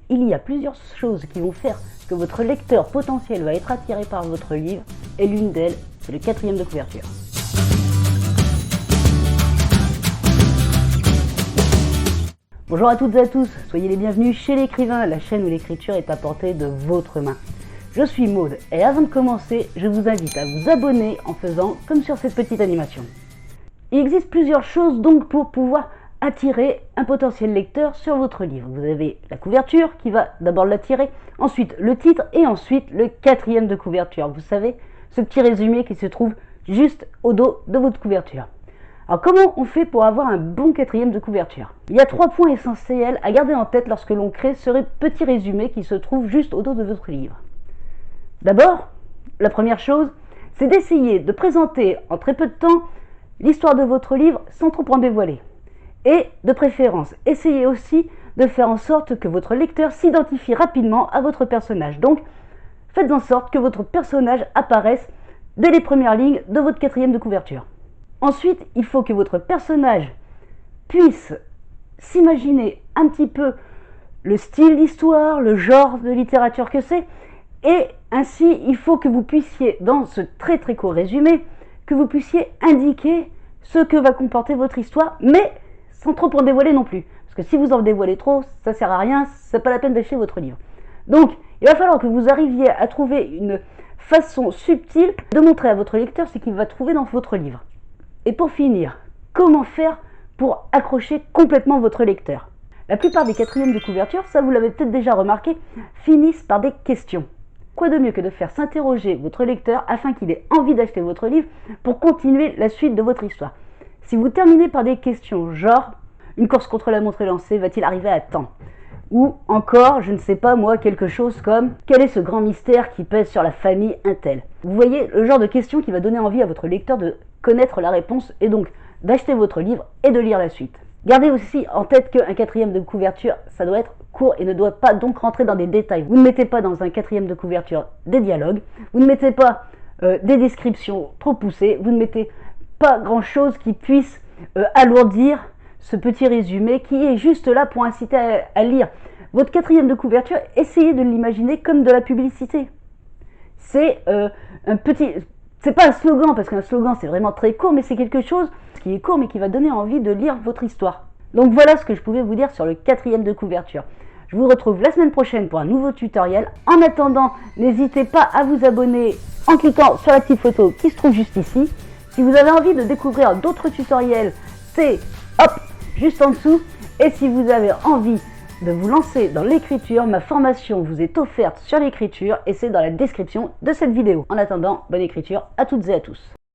il y a plusieurs choses qui vont faire que votre lecteur potentiel va être attiré par votre livre, et l'une d'elles, c'est le 4e de couverture. Bonjour à toutes et à tous, soyez les bienvenus chez l'écrivain, la chaîne où l'écriture est à portée de votre main. Je suis Maud et avant de commencer, je vous invite à vous abonner en faisant comme sur cette petite animation. Il existe plusieurs choses donc pour pouvoir attirer un potentiel lecteur sur votre livre. Vous avez la couverture qui va d'abord l'attirer, ensuite le titre et ensuite le 4e de couverture. Vous savez, ce petit résumé qui se trouve juste au dos de votre couverture. Alors comment on fait pour avoir un bon 4e de couverture? Il y a 3 points essentiels à garder en tête lorsque l'on crée ce petit résumé qui se trouve juste au dos de votre livre. D'abord, la première chose, c'est d'essayer de présenter en très peu de temps l'histoire de votre livre sans trop en dévoiler. Et de préférence, essayez aussi de faire en sorte que votre lecteur s'identifie rapidement à votre personnage. Donc, faites en sorte que votre personnage apparaisse dès les premières lignes de votre 4e de couverture. Ensuite, il faut que votre personnage puisse s'imaginer un petit peu le style d'histoire, le genre de littérature que c'est, et ainsi, il faut que vous puissiez, dans ce très court résumé, que vous puissiez indiquer ce que va comporter votre histoire, mais sans trop en dévoiler non plus. Parce que si vous en dévoilez trop, ça sert à rien, c'est pas la peine d'acheter votre livre. Donc, il va falloir que vous arriviez à trouver une façon subtile de montrer à votre lecteur ce qu'il va trouver dans votre livre. Et pour finir, comment faire pour accrocher complètement votre lecteur? La plupart des 4e de couverture, ça vous l'avez peut-être déjà remarqué, finissent par des questions. Quoi de mieux que de faire s'interroger votre lecteur afin qu'il ait envie d'acheter votre livre pour continuer la suite de votre histoire? Si vous terminez par des questions genre « Une course contre la montre lancée va-t-il arriver à temps ?» Ou encore, je ne sais pas moi, quelque chose comme « Quel est ce grand mystère qui pèse sur la famille Intel ?» Vous voyez le genre de question qui va donner envie à votre lecteur de connaître la réponse et donc d'acheter votre livre et de lire la suite. Gardez aussi en tête qu'un 4e de couverture, ça doit être court et ne doit pas donc rentrer dans des détails. Vous ne mettez pas dans un 4e de couverture des dialogues, vous ne mettez pas des descriptions trop poussées, vous ne mettez pas grand chose qui puisse alourdir ce petit résumé qui est juste là pour inciter à lire. Votre 4e de couverture, essayez de l'imaginer comme de la publicité. C'est c'est pas un slogan, parce qu'un slogan c'est vraiment très court, mais c'est quelque chose qui est court mais qui va donner envie de lire votre histoire. Donc voilà ce que je pouvais vous dire sur le 4e de couverture. Je vous retrouve la semaine prochaine pour un nouveau tutoriel. En attendant, n'hésitez pas à vous abonner en cliquant sur la petite photo qui se trouve juste ici. Si vous avez envie de découvrir d'autres tutoriels, c'est hop, juste en dessous. Et si vous avez envie de vous lancer dans l'écriture, ma formation vous est offerte sur l'écriture et c'est dans la description de cette vidéo. En attendant, bonne écriture à toutes et à tous.